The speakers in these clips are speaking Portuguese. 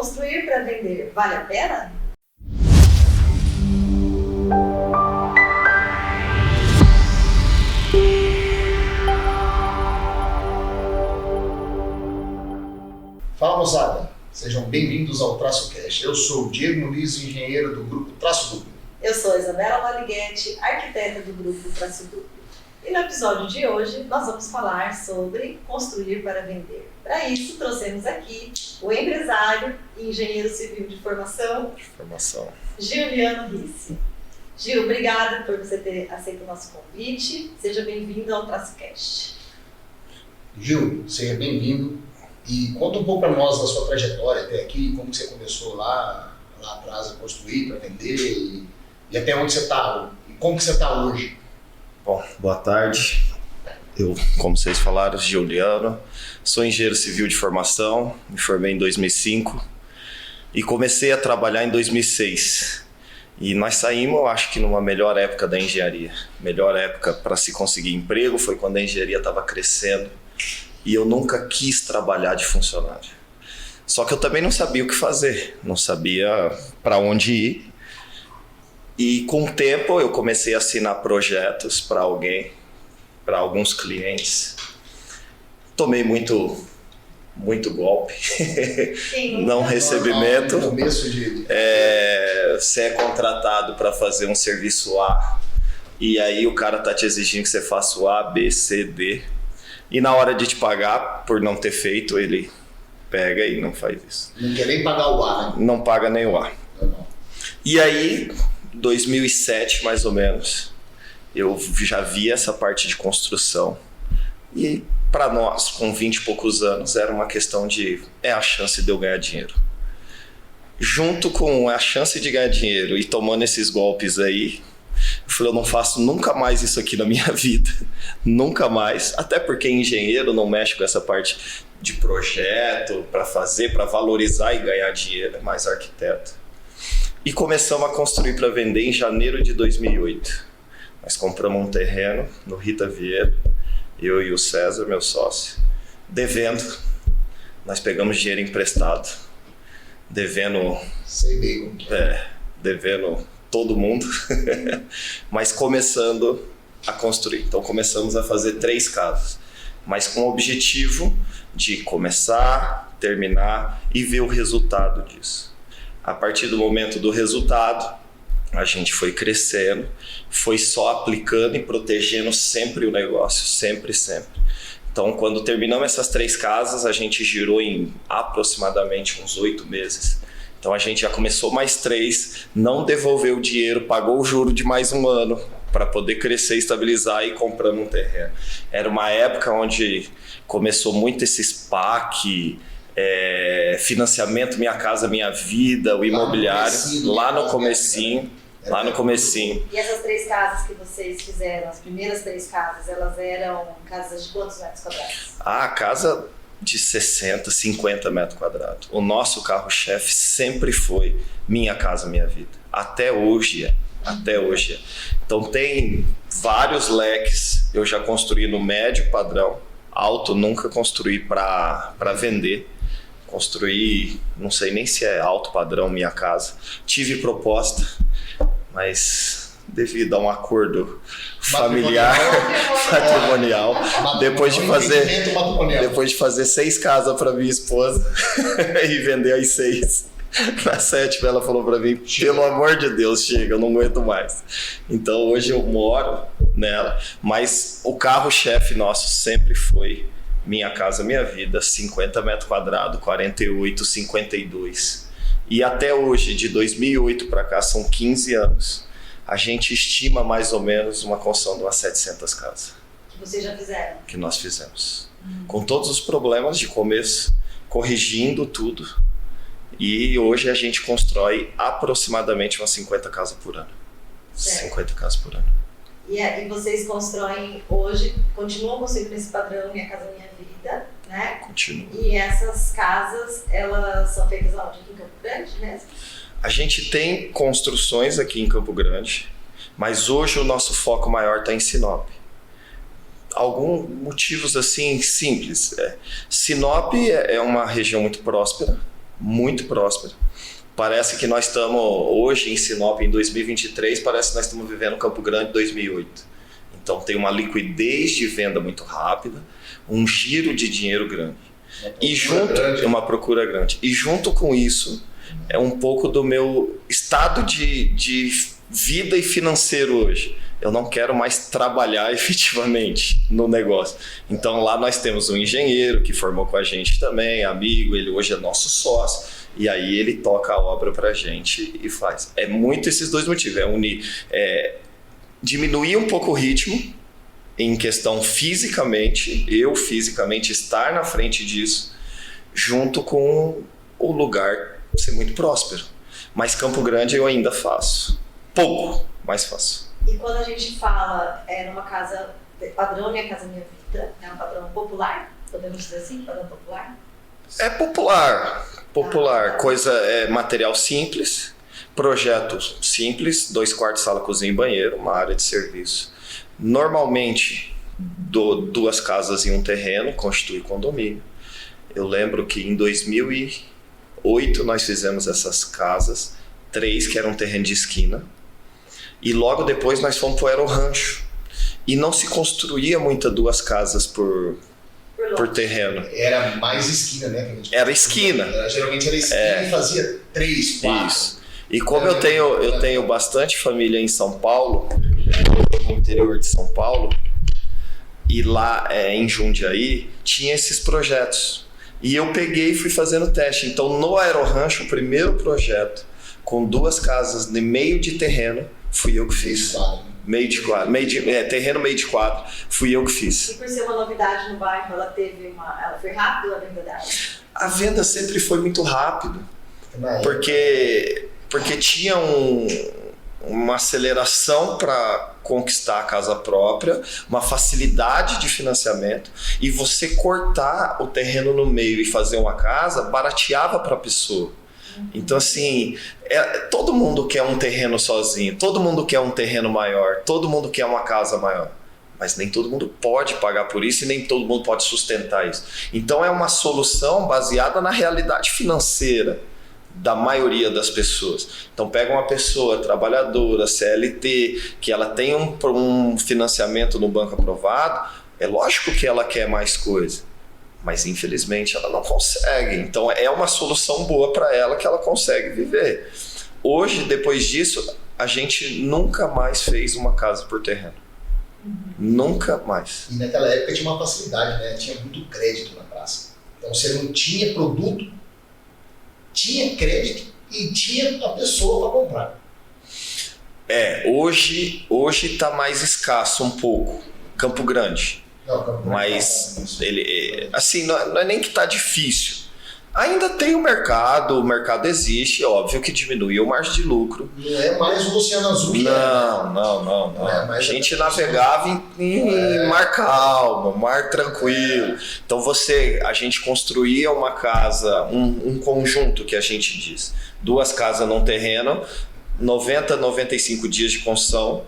Construir para vender vale a pena? Fala, moçada, sejam bem-vindos ao TraçoCast. Eu sou o Diego Muniz, engenheiro do grupo Traço Duplo. Eu sou a Isabela Maliguete, arquiteta do grupo Traço Duplo. E no episódio de hoje nós vamos falar sobre construir para vender. Para isso trouxemos aqui o empresário e engenheiro civil de formação, Giuliano Ricci. Gil, obrigada por você ter aceito o nosso convite. Seja bem-vindo ao TraçoCast. Gil, seja bem-vindo e conta um pouco para nós da sua trajetória até aqui, como você começou lá atrás a construir para vender e até onde você está, e como que você está hoje. Bom, boa tarde. Eu, como vocês falaram, Giuliano, sou engenheiro civil de formação, me formei em 2005 e comecei a trabalhar em 2006. E nós saímos, eu acho que numa melhor época da engenharia. Melhor época para se conseguir emprego foi quando a engenharia estava crescendo e eu nunca quis trabalhar de funcionário. Só que eu também não sabia o que fazer, não sabia para onde ir. E com o tempo eu comecei a assinar projetos para alguns clientes. Tomei muito golpe, não recebimento. Você é contratado para fazer um serviço A e aí o cara tá te exigindo que você faça o A, B, C, D. E na hora de te pagar, por não ter feito, ele pega e não faz isso. Não quer nem pagar o A, né? Não paga nem o A. Não. E aí, 2007 mais ou menos, eu já via essa parte de construção. E para nós, com 20 e poucos anos, era uma questão de a chance de eu ganhar dinheiro. Junto com a chance de ganhar dinheiro e tomando esses golpes aí, eu falei, eu não faço nunca mais isso aqui na minha vida. Nunca mais. Até porque engenheiro não mexe com essa parte de projeto, para fazer, para valorizar e ganhar dinheiro, é mais arquiteto. E começamos a construir para vender em janeiro de 2008. Nós compramos um terreno no Rita Vieira, eu e o César, meu sócio, devendo. Nós pegamos dinheiro emprestado, devendo... Sei bem como que é. Devendo todo mundo, mas começando a construir. Então começamos a fazer 3 casas, mas com o objetivo de começar, terminar e ver o resultado disso. A partir do momento do resultado, a gente foi crescendo, foi só aplicando e protegendo sempre o negócio, sempre. Então, quando terminamos essas 3 casas, a gente girou em aproximadamente uns 8 meses. Então, a gente já começou mais 3, não devolveu o dinheiro, pagou o juro de mais um ano para poder crescer, estabilizar e comprando um terreno. Era uma época onde começou muito esse SPAC, financiamento Minha Casa Minha Vida, o imobiliário, lá no comecinho. E essas 3 casas que vocês fizeram, as primeiras 3 casas, elas eram casas de quantos metros quadrados? A casa de 60, 50 metros quadrados. O nosso carro-chefe sempre foi Minha Casa Minha Vida. Até hoje é. Então tem vários leques. Eu já construí no médio padrão. Alto nunca construí para vender. Construí, não sei nem se é alto padrão Minha Casa. Tive proposta, mas devido a um acordo familiar, patrimonial, depois de fazer 6 casas para minha esposa e vender as 6, na 7ª ela falou para mim, pelo amor de Deus, chega, eu não aguento mais. Então hoje eu moro nela, mas o carro-chefe nosso sempre foi Minha Casa Minha Vida, 50 metros quadrados, 48, 52. E até hoje, de 2008 para cá, são 15 anos, a gente estima mais ou menos uma construção de umas 700 casas. Que vocês já fizeram? Que nós fizemos. Com todos os problemas de começo, corrigindo tudo. E hoje a gente constrói aproximadamente umas 50 casas por ano. Certo. 50 casas por ano. E vocês constroem hoje, continuam construindo esse padrão Minha Casa Minha Vida, né? Continua. E essas casas, elas são feitas onde? Aqui em Campo Grande mesmo? A gente tem construções aqui em Campo Grande, mas hoje o nosso foco maior está em Sinop. Alguns motivos assim simples. Sinop é uma região muito próspera, muito próspera. Parece que nós estamos, hoje em Sinop, em 2023, parece que nós estamos vivendo Campo Grande 2008. Então tem uma liquidez de venda muito rápida, um giro de dinheiro grande. Uma procura grande. E junto com isso, é um pouco do meu estado de vida e financeiro hoje. Eu não quero mais trabalhar efetivamente no negócio. Então lá nós temos um engenheiro que formou com a gente também, amigo, ele hoje é nosso sócio. E aí ele toca a obra pra gente e faz. É muito esses dois motivos. Diminuir um pouco o ritmo em questão fisicamente, eu fisicamente estar na frente disso, junto com o lugar ser muito próspero. Mas Campo Grande eu ainda faço. Pouco, mas faço. E quando a gente fala numa casa padrão, Minha Casa Minha Vida, é um padrão popular, podemos dizer assim, padrão popular? É popular, coisa material simples, projeto simples, 2 quartos, sala, cozinha e banheiro, uma área de serviço. Normalmente, 2 casas em um terreno, constitui condomínio. Eu lembro que em 2008 nós fizemos essas casas, 3 que eram terreno de esquina, e logo depois nós fomos para o Aerorancho. E não se construía muitas 2 casas por terreno. Era mais esquina, né? Era esquina. Geralmente era esquina e fazia 3, 4. Isso. E como eu tenho bastante família em São Paulo, no interior de São Paulo, e lá em Jundiaí, tinha esses projetos. E eu peguei e fui fazendo teste. Então no Aerorancho, o primeiro projeto, com 2 casas de meio de terreno, fui eu que fiz. Terreno meio de quadro, fui eu que fiz. E por ser uma novidade no bairro, ela foi rápida a venda dela? A venda sempre foi muito rápida, porque tinha uma aceleração para conquistar a casa própria, uma facilidade de financiamento, e você cortar o terreno no meio e fazer uma casa barateava para a pessoa. Então assim, todo mundo quer um terreno sozinho, todo mundo quer um terreno maior, todo mundo quer uma casa maior, mas nem todo mundo pode pagar por isso e nem todo mundo pode sustentar isso. Então é uma solução baseada na realidade financeira da maioria das pessoas. Então pega uma pessoa trabalhadora, CLT, que ela tem um financiamento no banco aprovado, é lógico que ela quer mais coisa, mas infelizmente ela não consegue. Então é uma solução boa para ela, que ela consegue viver. Hoje, depois disso, a gente nunca mais fez uma casa por terreno. Nunca mais. E naquela época tinha uma facilidade, né? Tinha muito crédito na praça. Então você não tinha produto, tinha crédito e tinha a pessoa para comprar. Hoje está mais escasso um pouco. Campo Grande. Mas ele, assim, não é nem que está difícil. Ainda tem o mercado existe, óbvio que diminuiu a margem de lucro. Não é mais o Oceano Azul. Não. A gente navegava em mar calmo, mar tranquilo. Então a gente construía uma casa, um conjunto que a gente diz. 2 casas num terreno, 95 dias de construção.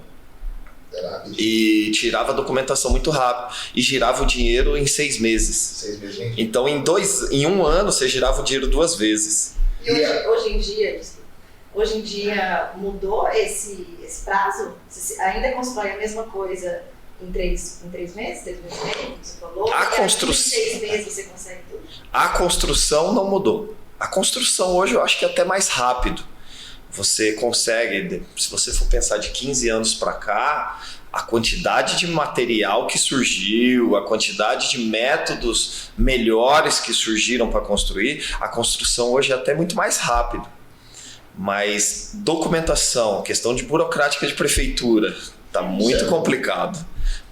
E tirava a documentação muito rápido e girava o dinheiro em 6 meses. 6 meses. Então em 1 ano você girava o dinheiro 2 vezes. E hoje em dia mudou esse prazo? Você ainda constrói a mesma coisa em 3 meses, 3 meses e meio, você falou? Em 6 meses você consegue tudo? A construção não mudou. A construção hoje eu acho que é até mais rápido. Você consegue, se você for pensar de 15 anos para cá, a quantidade de material que surgiu, a quantidade de métodos melhores que surgiram para construir, a construção hoje é até muito mais rápida. Mas documentação, questão de burocrática de prefeitura, está muito complicado.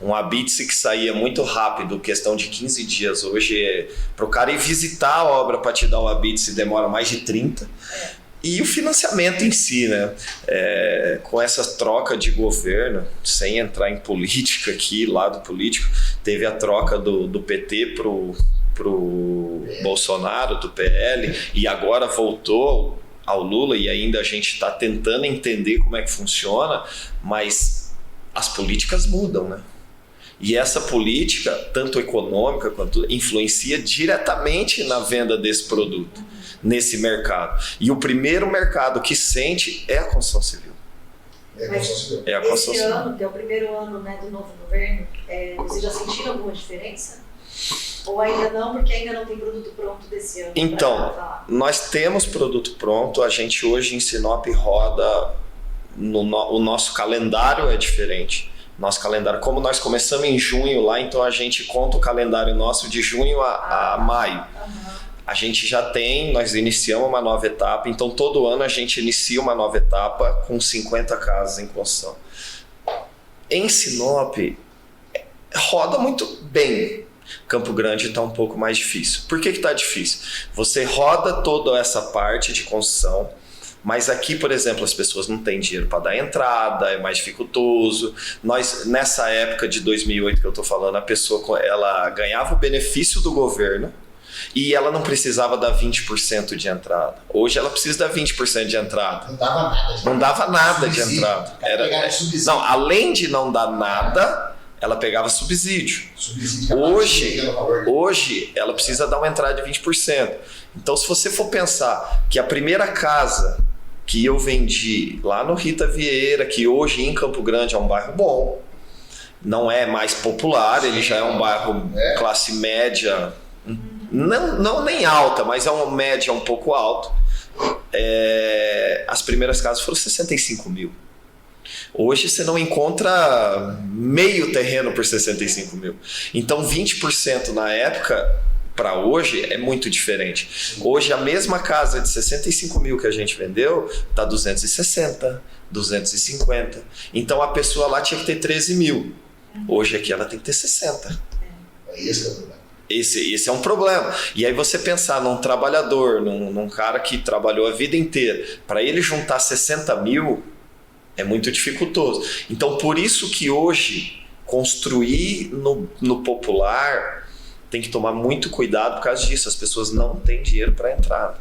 Um habite-se que saía muito rápido, questão de 15 dias, hoje para o cara ir visitar a obra para te dar o habite-se demora mais de 30. E o financiamento em si, né? Com essa troca de governo, sem entrar em política aqui, lado político, teve a troca do PT pro Bolsonaro, do PL, e agora voltou ao Lula, e ainda a gente está tentando entender como é que funciona, mas as políticas mudam, né? E essa política, tanto econômica quanto influencia diretamente na venda desse produto. nesse mercado. E o primeiro mercado que sente é a construção civil. É a construção civil. É a construção Esse civil. ano, que é o primeiro ano, né, do novo governo, vocês já sentiram alguma diferença? Ou ainda não, porque ainda não tem produto pronto desse ano? Então, nós temos produto pronto, a gente hoje em Sinop roda, o nosso calendário é diferente. Nosso calendário, como nós começamos em junho lá, então a gente conta o calendário nosso de junho a maio. A gente já tem, nós iniciamos uma nova etapa, então todo ano a gente inicia uma nova etapa com 50 casas em construção. Em Sinop, roda muito bem. Campo Grande está um pouco mais difícil. Por que está difícil? Você roda toda essa parte de construção, mas aqui, por exemplo, as pessoas não têm dinheiro para dar entrada, é mais dificultoso. Nós, nessa época de 2008 que eu estou falando, a pessoa ela ganhava o benefício do governo e ela não precisava dar 20% de entrada. Hoje ela precisa dar 20% de entrada. Não dava nada. Não dava nada de Subsídio. entrada. Subsídio. Não, além de não dar nada, ela pegava subsídio. Hoje ela precisa dar uma entrada de 20%. Então, se você for pensar que a primeira casa que eu vendi lá no Rita Vieira, que hoje em Campo Grande é um bairro bom, não é mais popular, ele já é um bairro classe média, não nem alta, mas é uma média um pouco alto. As primeiras casas foram 65 mil. Hoje você não encontra meio terreno por 65 mil. Então 20% na época para hoje é muito diferente. Hoje a mesma casa de 65 mil que a gente vendeu está 260, 250. Então a pessoa lá tinha que ter 13 mil. Hoje aqui ela tem que ter 60. Esse é o problema. Esse é um problema. E aí você pensar num trabalhador, num cara que trabalhou a vida inteira, para ele juntar 60 mil é muito dificultoso. Então por isso que hoje construir no popular tem que tomar muito cuidado por causa disso. As pessoas não têm dinheiro para entrar.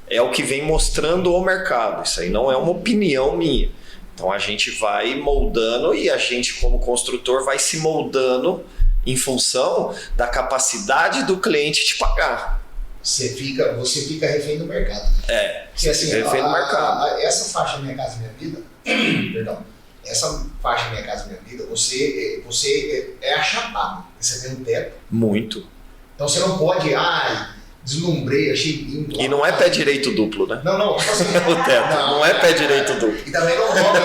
É o que vem mostrando o mercado. Isso aí não é uma opinião minha. Então a gente vai moldando e a gente como construtor vai se moldando em função da capacidade do cliente de pagar. Você fica refém do mercado. Porque assim, refém do mercado. Essa faixa Minha Casa Minha Vida, perdão, essa faixa Minha Casa Minha Vida, você é achatado. Você tem um teto. Muito. Então você não pode, deslumbrei, achei lindo. E não é pé direito duplo, né? Não, tipo assim, O teto, não é pé direito duplo. E também não roda,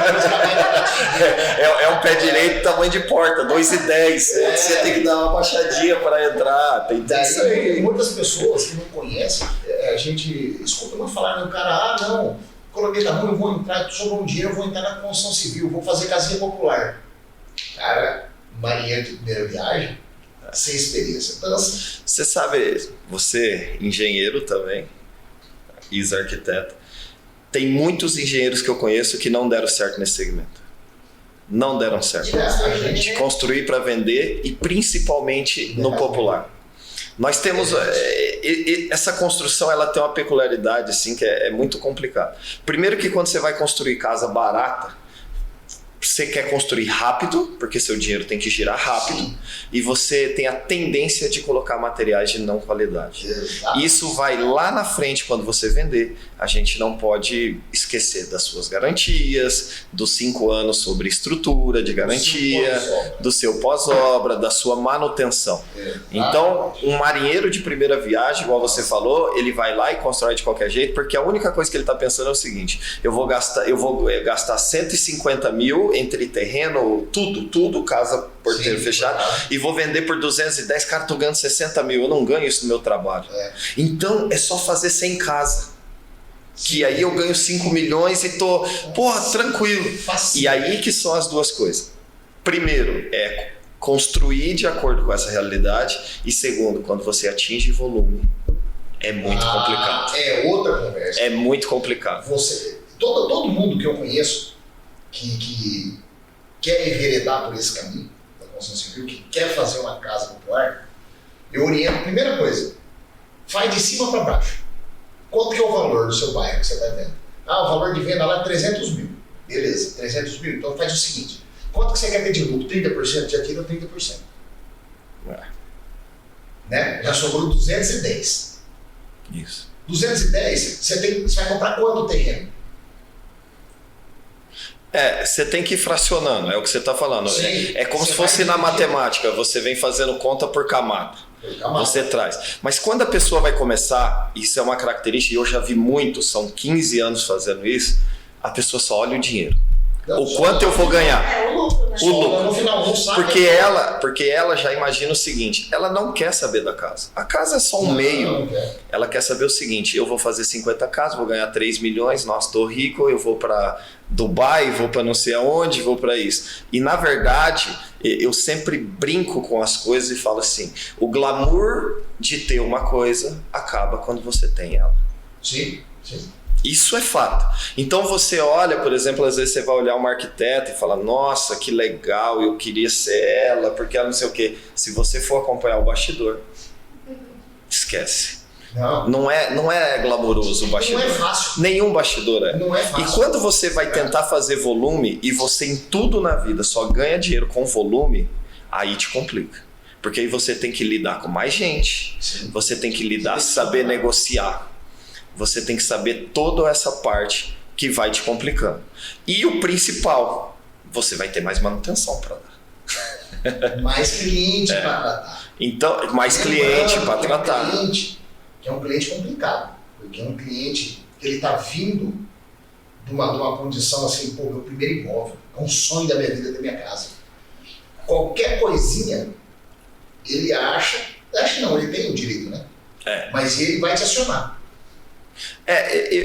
É um pé direito tamanho de porta, 2,10. Você tem que dar uma baixadinha para entrar. Tem isso aí. Muitas pessoas que não conhecem, a gente escuta muito falar, o cara, não, coloquei na rua, eu vou entrar, sobrou um dinheiro, eu vou entrar na construção civil, vou fazer casinha popular. Cara, marinheiro de primeira viagem, sem experiência. Então, assim, você sabe, você, engenheiro também, ex-arquiteto, tem muitos engenheiros que eu conheço que não deram certo nesse segmento. Não deram certo. A gente construir para vender e principalmente no popular. Nós temos essa construção, ela tem uma peculiaridade assim que é muito complicada. Primeiro que quando você vai construir casa barata, você quer construir rápido, porque seu dinheiro tem que girar rápido. Sim. E você tem a tendência de colocar materiais de não qualidade. Exato. Isso vai lá na frente quando você vender. A gente não pode esquecer das suas garantias, dos 5 anos sobre estrutura de garantia, do seu pós-obra, da sua manutenção. Então, um marinheiro de primeira viagem, igual você falou, ele vai lá e constrói de qualquer jeito, porque a única coisa que ele está pensando é o seguinte: eu vou gastar 150 mil entre terreno, tudo, casa, porteiro fechado, e vou vender por 210, cara, tô ganhando 60 mil, eu não ganho isso no meu trabalho. Então é só fazer 100 casa, que aí eu ganho 5 milhões e tô, tranquilo. E aí que são as duas coisas. Primeiro, é construir de acordo com essa realidade, e segundo, quando você atinge volume, é muito complicado. É outra conversa. É muito complicado. Todo mundo que eu conheço que quer enveredar por esse caminho da construção civil, que quer fazer uma casa popular, eu oriento, primeira coisa, faz de cima para baixo. Quanto que é o valor do seu bairro que você está vendo? O valor de venda lá é 300 mil. Beleza, 300 mil. Então faz o seguinte, quanto que você quer ter de lucro? 30%? Já tira 30%. Né? Já sobrou 210. Isso. 210, você vai comprar quanto terreno? Você tem que ir fracionando, é o que você está falando. Sim, é como você se fosse vai na dividir. matemática, você vem fazendo conta por camada. Camada. Você traz. Mas quando a pessoa vai começar, isso é uma característica, e eu já vi muito, são 15 anos fazendo isso, a pessoa só olha o dinheiro. Não, O quanto eu vou ganhar. O lucro, né? O lucro. No final, não sabe. Porque ela já imagina o seguinte, ela não quer saber da casa. A casa é só um meio. Não quer. Ela quer saber o seguinte, eu vou fazer 50 casas, vou ganhar 3 milhões, nossa, tô rico, eu vou para Dubai, vou para não sei aonde, vou para isso. E na verdade, eu sempre brinco com as coisas e falo assim, o glamour de ter uma coisa acaba quando você tem ela. Sim, sim. Isso é fato. Então você olha, por exemplo, às vezes você vai olhar uma arquiteta e fala, nossa, que legal, eu queria ser ela, porque ela não sei o quê. Se você for acompanhar o bastidor, esquece. Não é glamouroso o bastidor. Não é fácil. Nenhum bastidor é. Não é fácil. E quando você vai tentar fazer volume e você em tudo na vida só ganha dinheiro com volume, aí te complica. Porque aí você tem que lidar com mais gente, Sim. você tem que lidar, saber negociar. Você tem que saber toda essa parte que vai te complicando. E o principal, você vai ter mais manutenção para dar. Mais cliente para tratar. Então, mais cliente para tratar. Que é um cliente complicado. Porque é um cliente que ele está vindo de uma condição assim, pô, meu primeiro imóvel, é um sonho da minha vida, da minha casa. Qualquer coisinha, ele acha não, ele tem o direito, né? Mas ele vai te acionar.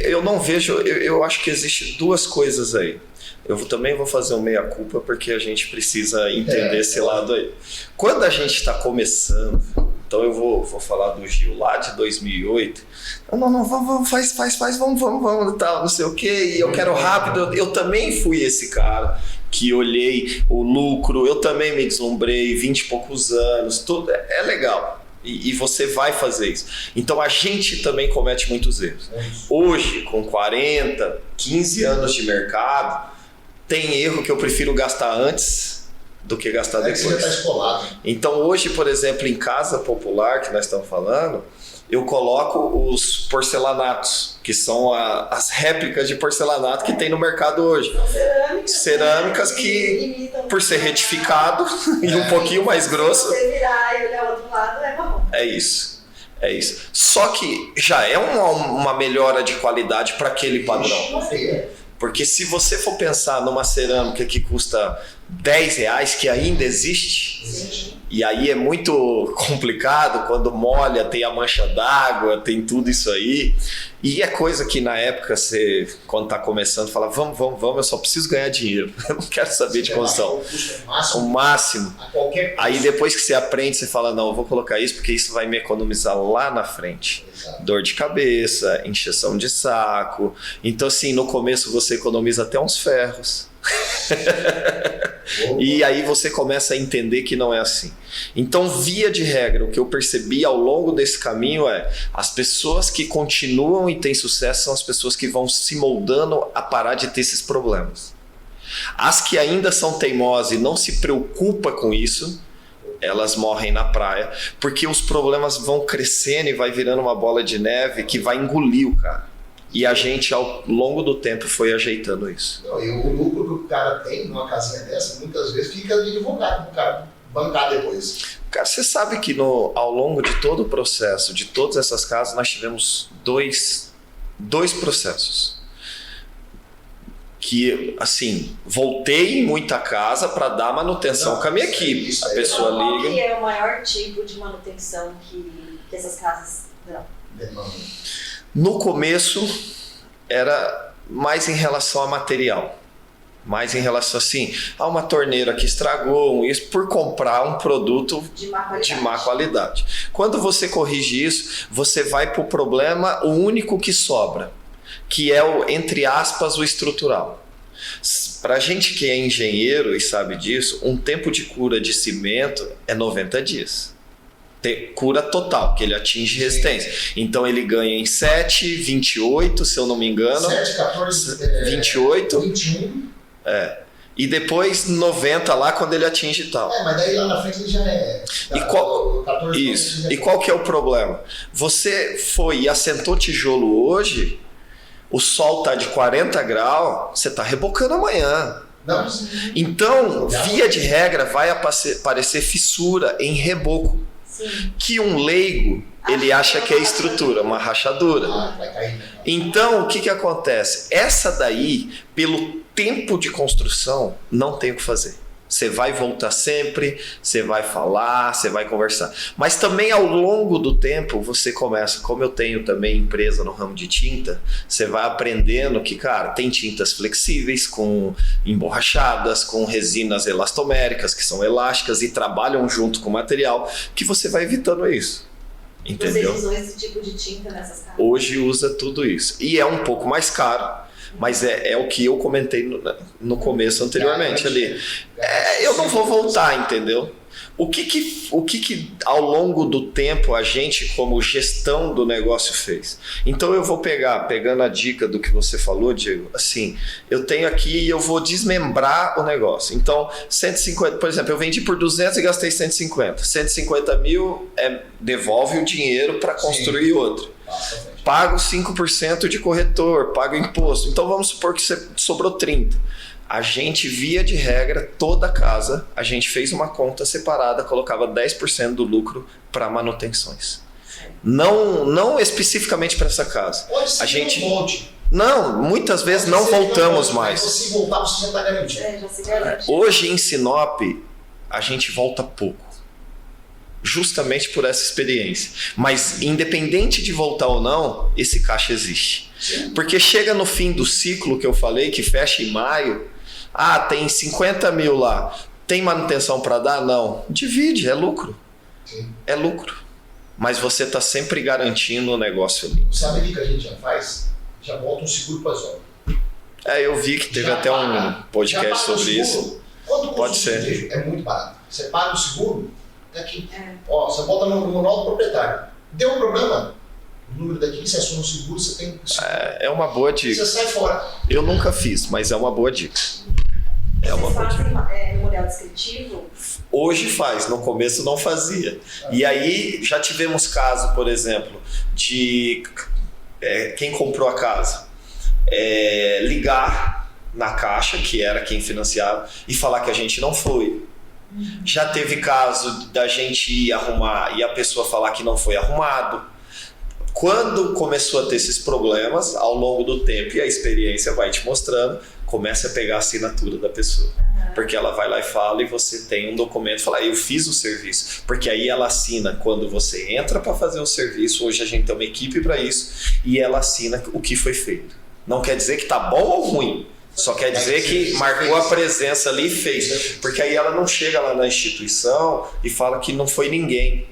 Eu não vejo, eu acho que existe duas coisas aí. Eu também vou fazer um meia-culpa porque a gente precisa entender esse lado aí. Quando a gente está começando, então eu vou falar do Gil lá de 2008. Não, vamos, faz, vamos, tal, não sei o quê, e eu quero rápido. Eu também fui esse cara que olhei o lucro, eu também me deslumbrei, 20 e poucos anos, tudo é legal. E você vai fazer isso. Então a gente também comete muitos erros. Hoje, com 40, 15 anos de mercado, tem erro que eu prefiro gastar antes do que gastar depois. Você já está escolado. Então hoje, por exemplo, em casa popular, que nós estamos falando, eu coloco os porcelanatos, que são as réplicas de porcelanato que tem no mercado hoje. Cerâmicas que, por ser retificado e um pouquinho mais grosso... Se você virar e olhar o outro lado, é marrom. É isso. Só que já é uma melhora de qualidade para aquele padrão. Porque se você for pensar numa cerâmica que custa R$10, que ainda existe, Sim. e aí é muito complicado, quando molha tem a mancha d'água, tem tudo isso aí, e é coisa que na época você, quando está começando, fala, vamos, eu só preciso ganhar dinheiro, eu não quero saber de construção. O máximo. Aí depois que você aprende, você fala, não, eu vou colocar isso porque isso vai me economizar lá na frente. Exato. Dor de cabeça, encheção de saco. Então assim, no começo você economiza até uns ferros. E aí você começa a entender que não é assim. Então, via de regra, o que eu percebi ao longo desse caminho é as pessoas que continuam e têm sucesso são as pessoas que vão se moldando a parar de ter esses problemas. As que ainda são teimosas e não se preocupam com isso, elas morrem na praia, porque os problemas vão crescendo e vai virando uma bola de neve que vai engolir o cara. E a gente, ao longo do tempo, foi ajeitando isso. Não, e o lucro que o cara tem numa casinha dessa, muitas vezes fica de advogado para o cara bancar depois. Cara, você sabe que ao longo de todo o processo, de todas essas casas, nós tivemos dois processos. Que, assim, voltei em muita casa para dar manutenção com a minha equipe. A pessoa Qual liga... que é o maior tipo de manutenção que essas casas dão? No começo, era mais em relação a material. Mais em relação assim, a uma torneira que estragou, isso por comprar um produto de má qualidade. Quando você corrige isso, você vai para o problema, o único que sobra, que é o, entre aspas, o estrutural. Para gente que é engenheiro e sabe disso, um tempo de cura de cimento é 90 dias. Cura total, que ele atinge resistência. Então ele ganha em 7, 28, se eu não me engano. 7, 14, 28. 21. E depois 90 lá quando ele atinge tal. Mas daí lá na frente ele já é... E qual, 14, isso. E qual que é o problema? Você foi e assentou tijolo hoje, o sol tá de 40 graus, você tá rebocando amanhã. Não. Então, via de regra, vai aparecer fissura em reboco. Sim. Que um leigo, ele acha que é estrutura, uma rachadura. Vai cair, né? Então, o que acontece? Essa daí, pelo tempo de construção, não tem o que fazer. Você vai voltar sempre, você vai falar, você vai conversar. Mas também ao longo do tempo, você começa, como eu tenho também empresa no ramo de tinta, você vai aprendendo que, cara, tem tintas flexíveis, com emborrachadas, com resinas elastoméricas, que são elásticas e trabalham junto com o material, que você vai evitando isso. Entendeu? Vocês usam esse tipo de tinta nessas casas? Hoje usa tudo isso. E é um pouco mais caro, mas é o que eu comentei no começo anteriormente ali. Eu não vou voltar, entendeu? O que ao longo do tempo a gente, como gestão do negócio, fez? Então eu vou pegando a dica do que você falou, Diego, assim, eu tenho aqui e eu vou desmembrar o negócio. Então, 150, por exemplo, eu vendi por 200 e gastei 150. 150 mil devolve o dinheiro para construir outro. Pago 5% de corretor, pago imposto. Então vamos supor que sobrou 30. A gente, via de regra, toda casa, a gente fez uma conta separada, colocava 10% do lucro para manutenções. Não especificamente para essa casa. Pode ser a gente que não volte. Não, muitas vezes não voltamos mais. Se voltar, você já está garantido. Já se garante. Hoje em Sinop, a gente volta pouco. Justamente por essa experiência. Mas independente de voltar ou não, esse caixa existe. Sim. Porque chega no fim do ciclo que eu falei, que fecha em maio, tem 50 mil lá, tem manutenção para dar? Não. Divide, é lucro. Sim. É lucro. Mas você está sempre garantindo o negócio ali. Sabe o que a gente já faz? Já bota um seguro para as obras. Eu vi que teve até um podcast sobre isso. Quanto Pode custa o ser. seguro? É muito barato. Você paga o seguro, daqui. Você bota no manual do proprietário. Deu um problema, o número daqui, você assume o seguro, você tem seguro. É uma boa dica. Você sai fora. Eu nunca fiz, mas é uma boa dica. Vocês fazem memorial descritivo? Hoje faz, no começo não fazia. E aí já tivemos caso, por exemplo, de quem comprou a casa ligar na Caixa, que era quem financiava, e falar que a gente não foi. Já teve caso da gente ir arrumar e a pessoa falar que não foi arrumado. Quando começou a ter esses problemas, ao longo do tempo, e a experiência vai te mostrando, começa a pegar a assinatura da pessoa. Porque ela vai lá e fala, e você tem um documento, fala, eu fiz o serviço. Porque aí ela assina quando você entra para fazer o serviço. Hoje a gente tem uma equipe para isso, e ela assina o que foi feito. Não quer dizer que tá bom ou ruim, só quer dizer que marcou a presença ali e fez. Porque aí ela não chega lá na instituição e fala que não foi ninguém.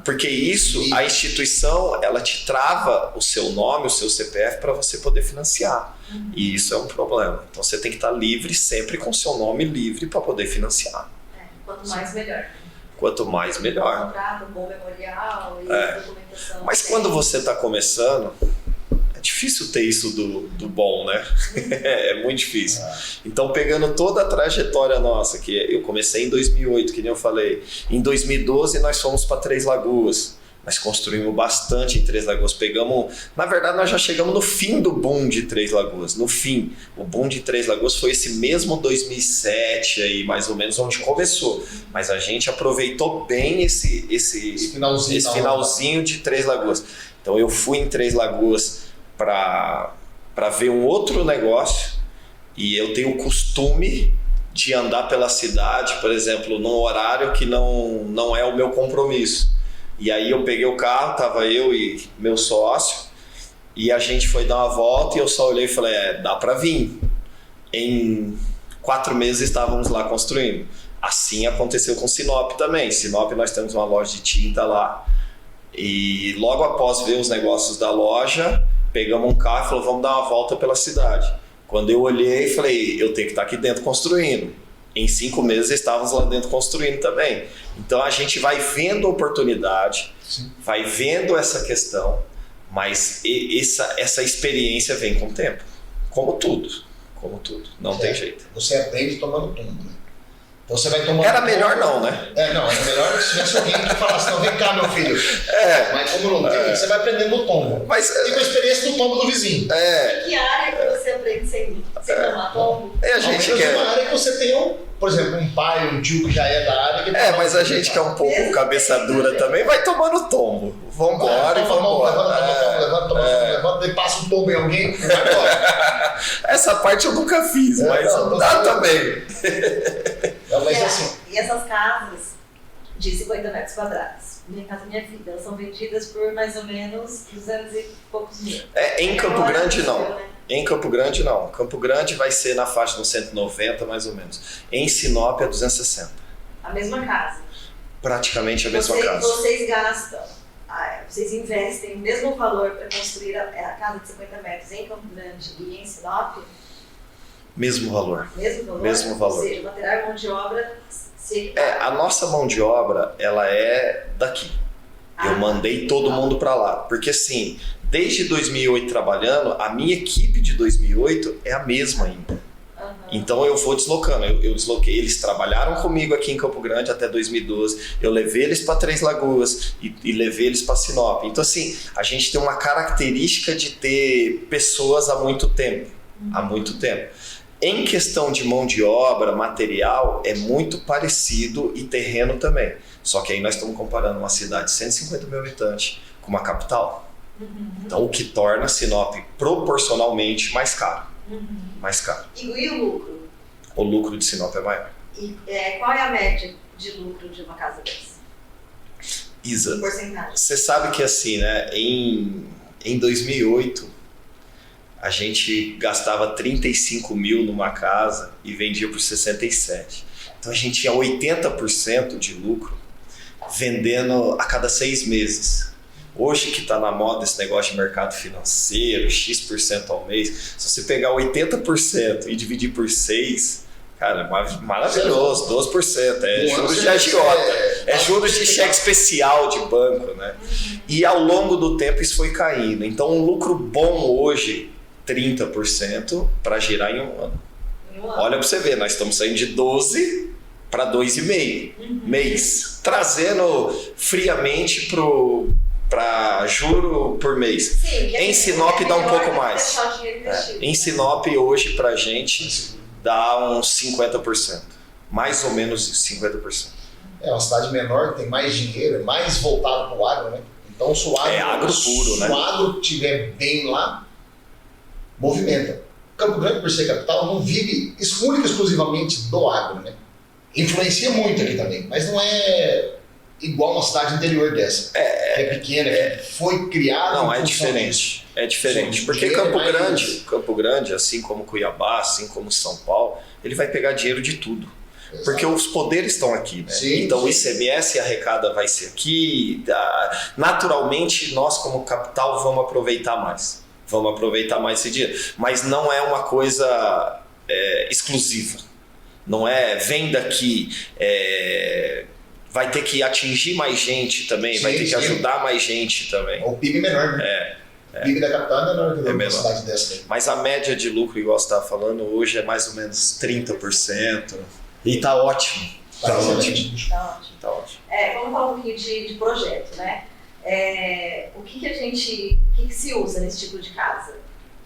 Porque isso, a instituição, ela te trava o seu nome, o seu CPF para você poder financiar. E isso é um problema. Então você tem que estar livre, sempre com o seu nome livre para poder financiar. Quanto mais, melhor. Quanto mais, melhor. Um contrato, um bom memorial e documentação. Mas quando você está começando, é difícil ter isso do bom, né? É muito difícil. Então, pegando toda a trajetória nossa, que eu comecei em 2008, que nem eu falei. Em 2012, nós fomos para Três Lagoas. Nós construímos bastante em Três Lagoas. Na verdade, nós já chegamos no fim do boom de Três Lagoas. No fim. O boom de Três Lagoas foi esse mesmo 2007, aí, mais ou menos, onde começou. Mas a gente aproveitou bem esse finalzinho de Três Lagoas. Então, eu fui em Três Lagoas para ver um outro negócio, e eu tenho o costume de andar pela cidade, por exemplo, num horário que não é o meu compromisso. E aí eu peguei o carro, tava eu e meu sócio, e a gente foi dar uma volta, e eu só olhei e falei, dá para vir. Em 4 meses estávamos lá construindo. Assim aconteceu com Sinop também. Sinop, nós temos uma loja de tinta lá, e logo após ver os negócios da loja, pegamos um carro e falou, vamos dar uma volta pela cidade. Quando eu olhei, falei, eu tenho que estar aqui dentro construindo. Em 5 meses estávamos lá dentro construindo também. Então a gente vai vendo a oportunidade, vai vendo essa questão, mas essa experiência vem com o tempo, como tudo. Como tudo. Não tem jeito. Você aprende tomando tombo, né? Então você vai tomando. Era melhor não, né? Não, era melhor se tivesse alguém que falasse, não, vem cá, meu filho. Mas como não tem, você vai aprendendo no tombo. Mas, e com a experiência do tombo do vizinho. Que área que você aprende sem tomar tombo? A gente quer. Uma área que você tem, por exemplo, um pai, um tio que já é da área. Que mas a gente que é um pouco cabeça dura também vai tomando tombo. Vambora e vambora. Levanta e passa um tombo em alguém e vai embora. Essa parte eu nunca fiz, mas dá também. Mas assim. E essas casas de 50 metros quadrados, Minha Casa Minha Vida, elas são vendidas por mais ou menos 200 e poucos mil. Em Campo Grande não. Em Campo Grande não. Campo Grande vai ser na faixa dos 190 mais ou menos. Em Sinop é 260. A mesma casa. Praticamente a mesma casa. Vocês gastam, vocês investem o mesmo valor para construir a casa de 50 metros em Campo Grande e em Sinop? Mesmo valor. Mesmo valor? Ou seja, o material e mão de obra se a nossa mão de obra, ela é daqui. Eu mandei todo mundo para lá. Porque assim, desde 2008 trabalhando, a minha equipe de 2008 é a mesma ainda. Então eu vou deslocando, eu desloquei, eles trabalharam comigo aqui em Campo Grande até 2012, eu levei eles para Três Lagoas e levei eles para Sinop. Então assim, a gente tem uma característica de ter pessoas há muito tempo, Em questão de mão de obra, material, é muito parecido e terreno também. Só que aí nós estamos comparando uma cidade de 150 mil habitantes com uma capital. Então o que torna Sinop proporcionalmente mais caro. Mais caro. E o lucro? O lucro de Sinop é maior. E qual é a média de lucro de uma casa dessa? Isa, porcentagem. Você sabe que assim, né? Em 2008, a gente gastava 35 mil numa casa e vendia por 67. Então a gente tinha 80% de lucro vendendo a cada 6 meses. Hoje que está na moda esse negócio de mercado financeiro, X% ao mês, se você pegar 80% e dividir por 6, cara, maravilhoso, 12%. É juros de agiota, é juros de cheque especial de banco, né? E ao longo do tempo isso foi caindo. Então um lucro bom hoje, 30% para girar em um ano. Olha para você ver, nós estamos saindo de 12 para 2,5 mês, trazendo friamente para juro por mês. Sim, em Sinop dá um pouco mais. Em Sinop hoje pra gente dá uns 50%. Mais ou menos 50%. É uma cidade menor, tem mais dinheiro, é mais voltado para o agro, né? Então se o agro, agro puro, né? Se o agro estiver bem lá, movimenta. Campo Grande, por ser capital, não vive única e exclusivamente do agro, né? Influencia muito aqui também, mas não é igual uma cidade interior dessa, que é pequena, que foi criada. Não, é diferente. É diferente. Porque Campo Grande, assim como Cuiabá, assim como São Paulo, ele vai pegar dinheiro de tudo. Exato. Porque os poderes estão aqui, né? Sim, então sim. O ICMS e a arrecada vai ser aqui. Naturalmente, nós como capital vamos aproveitar mais. Vamos aproveitar mais esse dinheiro. Mas não é uma coisa exclusiva. Não é vem daqui, vai ter que atingir mais gente também, vai ter que ajudar mais gente também. O PIB menor, né? O PIB da capital é menor que uma cidade dessa. Né? Mas a média de lucro, igual você estava falando, hoje é mais ou menos 30%. E tá ótimo. Tá ótimo. Vamos falar um pouquinho de projeto, né? O que se usa nesse tipo de casa?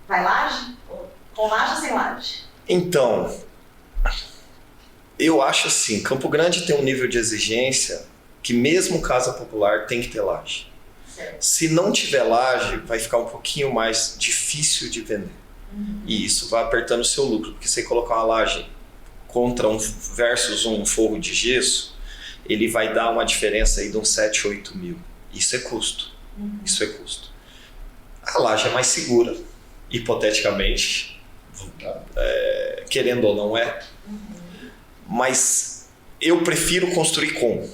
Vai laje? Com laje ou sem laje? Então, eu acho assim, Campo Grande tem um nível de exigência que mesmo casa popular tem que ter laje. Certo. Se não tiver laje, vai ficar um pouquinho mais difícil de vender. E isso vai apertando o seu lucro, porque você colocar uma laje versus um forro de gesso, ele vai dar uma diferença aí de uns 7, 8 mil. Isso é custo. Isso é custo. A laje é mais segura, hipoteticamente, querendo ou não é. Mas eu prefiro construir com.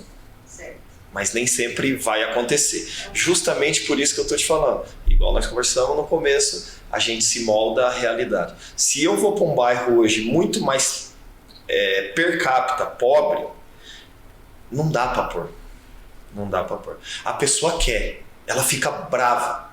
Certo. Mas nem sempre vai acontecer. Justamente por isso que eu estou te falando. Igual nós conversamos no começo, a gente se molda à realidade. Se eu vou para um bairro hoje muito mais per capita, pobre, não dá para pôr. Não dá para pôr. A pessoa quer, ela fica brava.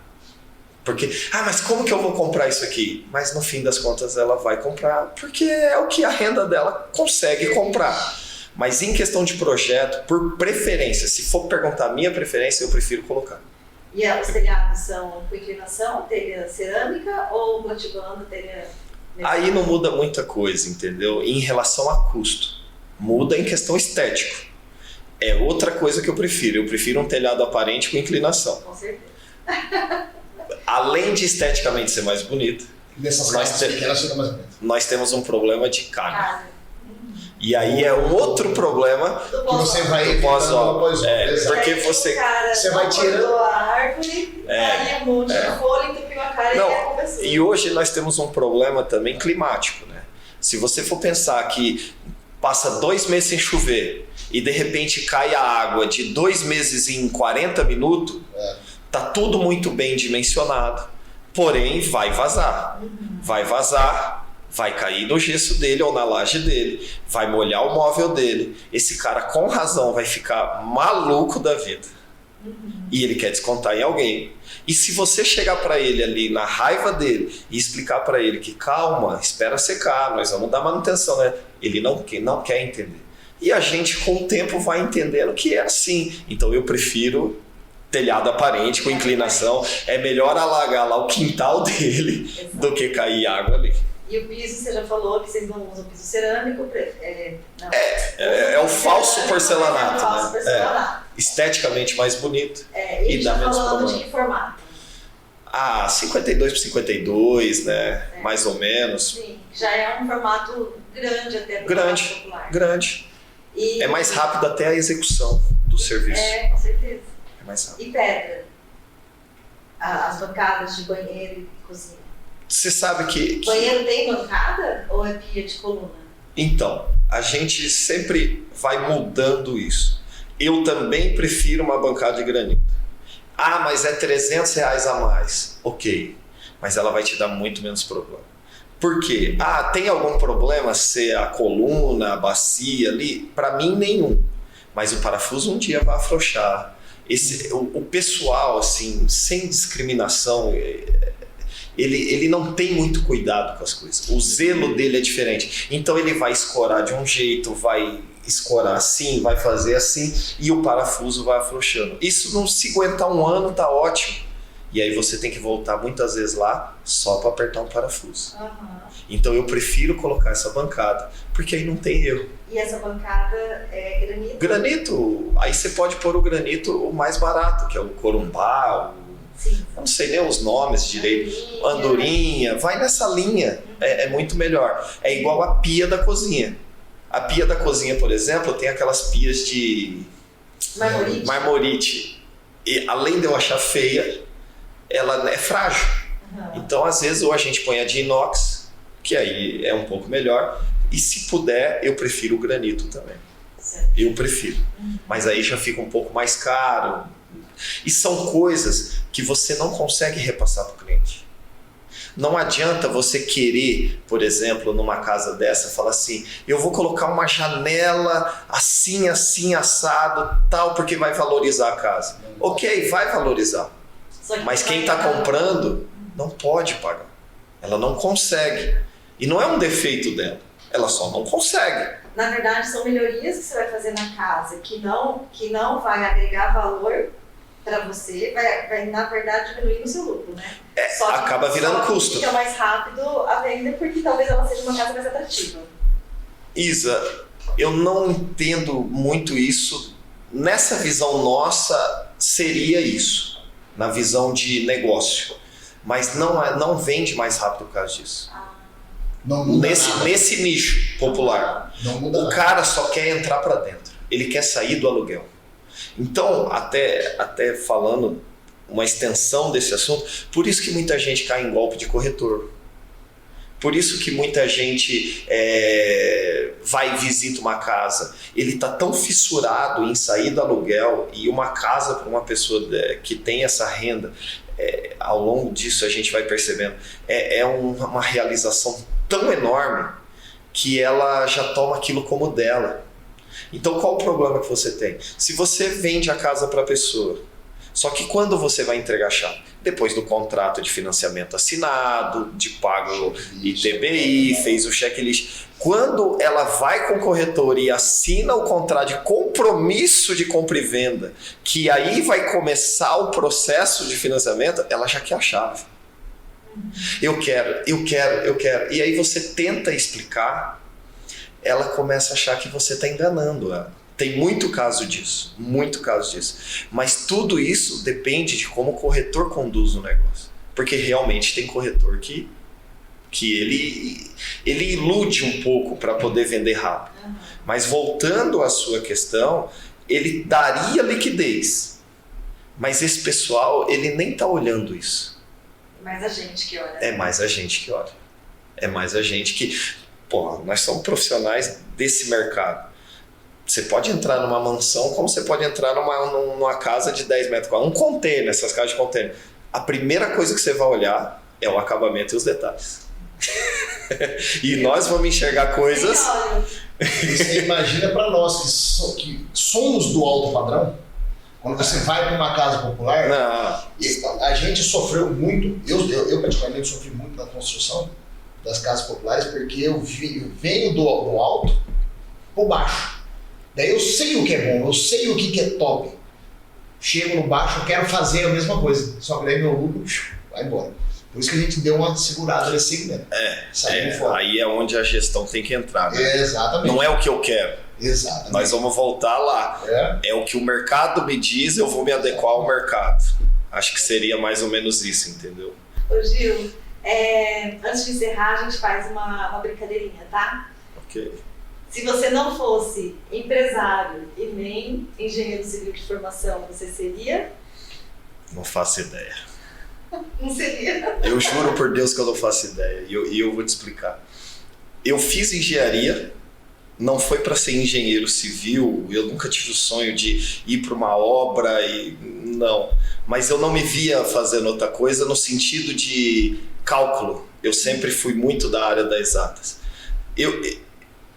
Porque, mas como que eu vou comprar isso aqui? Mas no fim das contas ela vai comprar, porque é o que a renda dela consegue comprar. Mas em questão de projeto, por preferência, se for perguntar a minha preferência, eu prefiro colocar. E os telhados são com inclinação, telha cerâmica ou platibando, telha... Aí não muda muita coisa, entendeu? Em relação a custo. Muda em questão estética. É outra coisa que eu prefiro. Eu prefiro um telhado aparente com inclinação. Com certeza. Além de esteticamente ser mais bonito, Nessas casas pequenas fica mais bonito. nós temos um problema de carga. Cara, E aí é um outro problema Que você vai evitando pós-obra. pós-obra. Exato. Porque você... Você vai tirando a árvore, aí um monte de folha, entupiu a cara Não, e é a pessoa. e hoje nós temos um problema também climático, né? Se você for pensar que passa 2 meses sem chover e de repente cai a água de 2 meses em 40 minutos, tá tudo muito bem dimensionado, porém vai vazar. Vai vazar, vai cair no gesso dele ou na laje dele, vai molhar o móvel dele. Esse cara com razão vai ficar maluco da vida. E ele quer descontar em alguém. E se você chegar para ele ali na raiva dele e explicar para ele que calma, espera secar, nós vamos dar manutenção, né? Ele não quer entender. E a gente com o tempo vai entendendo que é assim. Então eu prefiro telhado aparente com inclinação. É melhor alagar lá o quintal dele do que cair água ali. E o piso, você já falou que vocês não usam piso cerâmico. É o falso porcelanato, É o falso né? porcelanato. Esteticamente mais bonito. E dá já menos falando problema. de que formato? 52 por 52, né? Mais ou menos. Sim, já é um formato grande até do Grande. formato popular. Grande. E, É mais rápido até a execução do serviço. com certeza. É mais rápido. E pedra? As bancadas de banheiro e cozinha. Você sabe que... Banheiro tem bancada ou é pia de coluna? Então, a gente sempre vai mudando isso. Eu também prefiro uma bancada de granito. Mas é R$300 a mais. Ok, mas ela vai te dar muito menos problema. Por quê? Tem algum problema ser a coluna, a bacia ali? Para mim, nenhum. Mas o parafuso um dia vai afrouxar. O pessoal, assim, sem discriminação, ele não tem muito cuidado com as coisas. O zelo dele é diferente. Então ele vai escorar de um jeito, vai escorar assim, vai fazer assim, e o parafuso vai afrouxando. Isso não se aguentar um ano, tá ótimo. E aí você tem que voltar muitas vezes lá só para apertar um parafuso. Então eu prefiro colocar essa bancada, porque aí não tem erro. E essa bancada é granito? Granito, aí você pode pôr o granito o mais barato, que é o corumbá, Sim. eu não sei nem os nomes direito, andorinha, vai nessa linha, é muito melhor. É igual a pia da cozinha. A pia da cozinha, por exemplo, tem aquelas pias de marmorite. E além de eu achar feia, ela é frágil. Então, às vezes, ou a gente põe a de inox, que aí é um pouco melhor, e se puder, eu prefiro o granito também. Certo. Eu prefiro. Mas aí já fica um pouco mais caro. E são coisas que você não consegue repassar para o cliente. Não adianta você querer, por exemplo, numa casa dessa, falar assim, eu vou colocar uma janela assim, assim, assado, tal, porque vai valorizar a casa. Ok, vai valorizar. Mas quem está comprando não pode pagar. Ela não consegue. E não é um defeito dela. Ela só não consegue. Na verdade, são melhorias que você vai fazer na casa que não vai agregar valor para você, vai na verdade diminuir o seu lucro, né? Acaba virando custo. Fica mais rápido a venda porque talvez ela seja uma casa mais atrativa. Isa, eu não entendo muito isso. Nessa visão nossa, seria isso. Na visão de negócio. Mas não vende mais rápido por causa disso. Não muda Nesse nicho popular. Não muda O cara só quer entrar para dentro. Ele quer sair do aluguel. Então, até falando uma extensão desse assunto, por isso que muita gente cai em golpe de corretor. Por isso que muita gente vai e visita uma casa. Ele está tão fissurado em sair do aluguel, e uma casa para uma pessoa que tem essa renda, ao longo disso a gente vai percebendo, uma realização tão enorme que ela já toma aquilo como dela. Então qual o problema que você tem? Se você vende a casa para a pessoa, Só que quando você vai entregar a chave? Depois do contrato de financiamento assinado, de pago ITBI, fez o checklist. Quando ela vai com o corretor e assina o contrato de compromisso de compra e venda, que aí vai começar o processo de financiamento, ela já quer a chave. Eu quero. E aí você tenta explicar, ela começa a achar que você está enganando ela. Tem muito caso disso. Mas tudo isso depende de como o corretor conduz o negócio. Porque realmente tem corretor que ele ilude um pouco para poder vender rápido. Mas voltando à sua questão, ele daria liquidez. Mas esse pessoal, ele nem está olhando isso. É mais a gente que olha. É mais a gente que... Pô, nós somos profissionais desse mercado. Você pode entrar numa mansão como você pode entrar numa casa de 10 metros quadrados. Um container, essas casas de container. A primeira coisa que você vai olhar é o acabamento e os detalhes. E nós vamos enxergar coisas... E você imagina para nós que somos do alto padrão, quando você vai para uma casa popular, a gente sofreu muito, eu particularmente sofri muito na construção das casas populares, porque eu venho do alto para o baixo. Daí eu sei o que é bom, eu sei o que é top. Chego no baixo, eu quero fazer a mesma coisa, só que daí meu lucro vai embora. Por isso que a gente deu uma segurada nesse segmento. Aí é onde a gestão tem que entrar, né? Exatamente. Não é o que eu quero. Exatamente. Nós vamos voltar lá. É o que o mercado me diz, eu vou me adequar ao mercado. Acho que seria mais ou menos isso, entendeu? Ô Gil, antes de encerrar, a gente faz uma brincadeirinha, tá? Ok. Se você não fosse empresário e nem engenheiro civil de formação, você seria? Não faço ideia. Não seria? Eu juro por Deus que eu não faço ideia. E eu vou te explicar. Eu fiz engenharia, não foi para ser engenheiro civil, eu nunca tive o sonho de ir para uma obra, não. Mas eu não me via fazendo outra coisa no sentido de cálculo. Eu sempre fui muito da área das exatas.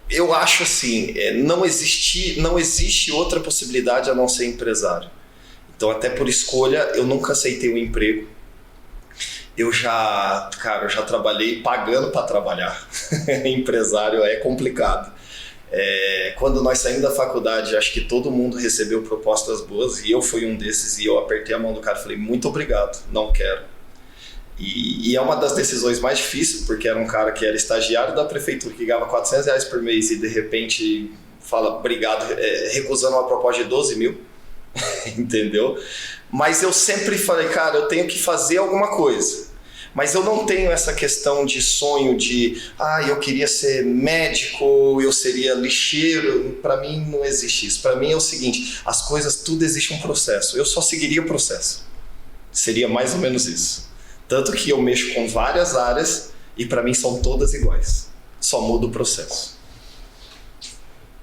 Eu acho assim, não existe outra possibilidade a não ser empresário. Então, até por escolha, eu nunca aceitei um emprego. Eu já trabalhei pagando para trabalhar. Empresário é complicado. Quando nós saímos da faculdade, acho que todo mundo recebeu propostas boas e eu fui um desses, e eu apertei a mão do cara e falei, muito obrigado, não quero. E é uma das decisões mais difíceis, porque era um cara que era estagiário da prefeitura, que ganhava R$400 por mês e de repente fala obrigado, recusando uma proposta de 12 mil, entendeu? Mas eu sempre falei, cara, eu tenho que fazer alguma coisa. Mas eu não tenho essa questão de sonho de, eu queria ser médico, eu seria lixeiro. Para mim não existe isso. Para mim é o seguinte, as coisas, tudo existe um processo. Eu só seguiria o processo. Seria mais ou menos isso. Tanto que eu mexo com várias áreas e para mim são todas iguais. Só muda o processo.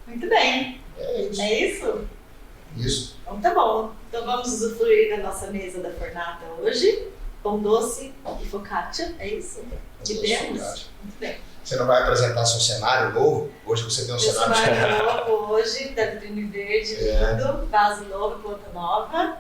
Muito bem. É isso. É isso? Isso. Então tá bom. Então vamos usufruir da nossa mesa da fornata hoje. Pão doce e focaccia, é isso? Que temos? Muito bem. Você não vai apresentar seu cenário novo? Hoje você tem um cenário novo hoje, da vitrine verde, lindo, vaso novo, planta nova.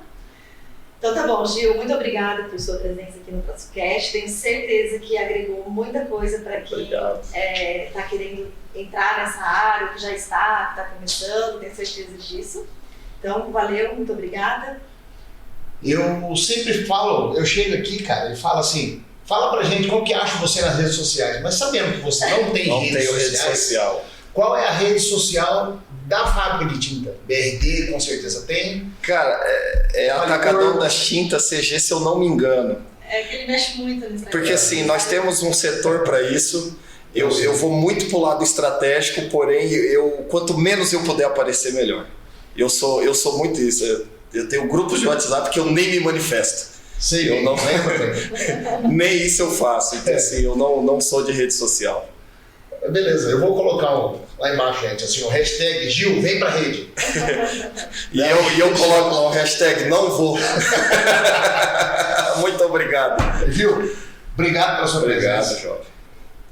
Então tá bom, Gil, muito obrigada por sua presença aqui no PraçoCast. Tenho certeza que agregou muita coisa para quem está querendo entrar nessa área, que já está, que está começando, tenho certeza disso. Então, valeu, muito obrigada. Eu sempre falo, eu chego aqui, cara, e falo assim, fala pra gente como que acha você nas redes sociais, mas sabendo que você não tem rede social, qual é a rede social da fábrica de tinta? BRD, com certeza tem. Cara, é Atacadão das Tintas CG, se eu não me engano. É que ele mexe muito no Instagram. Porque assim, nós temos um setor para isso. Eu vou muito pro lado estratégico, porém, quanto menos eu puder aparecer, melhor. Eu sou muito isso. Eu tenho grupos de WhatsApp que eu nem me manifesto. Sei, eu não lembro. Nem isso eu faço. Então, assim, eu não sou de rede social. Beleza, eu vou colocar lá embaixo, gente, assim, o hashtag Gil, vem pra rede. e eu coloco lá o hashtag não vou. Muito obrigado. Gil, obrigado pela sua presença. Obrigado, jovem.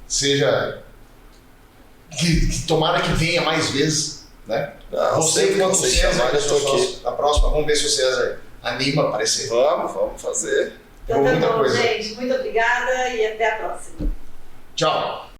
Seja... Que tomara que venha mais vezes, né? Você quanto o César, chamar, eu tô aqui. a próxima, vamos ver se o César Anima a aparecer. Vamos fazer. Então tá Muita bom, coisa. gente. Muito obrigada e até a próxima. Tchau.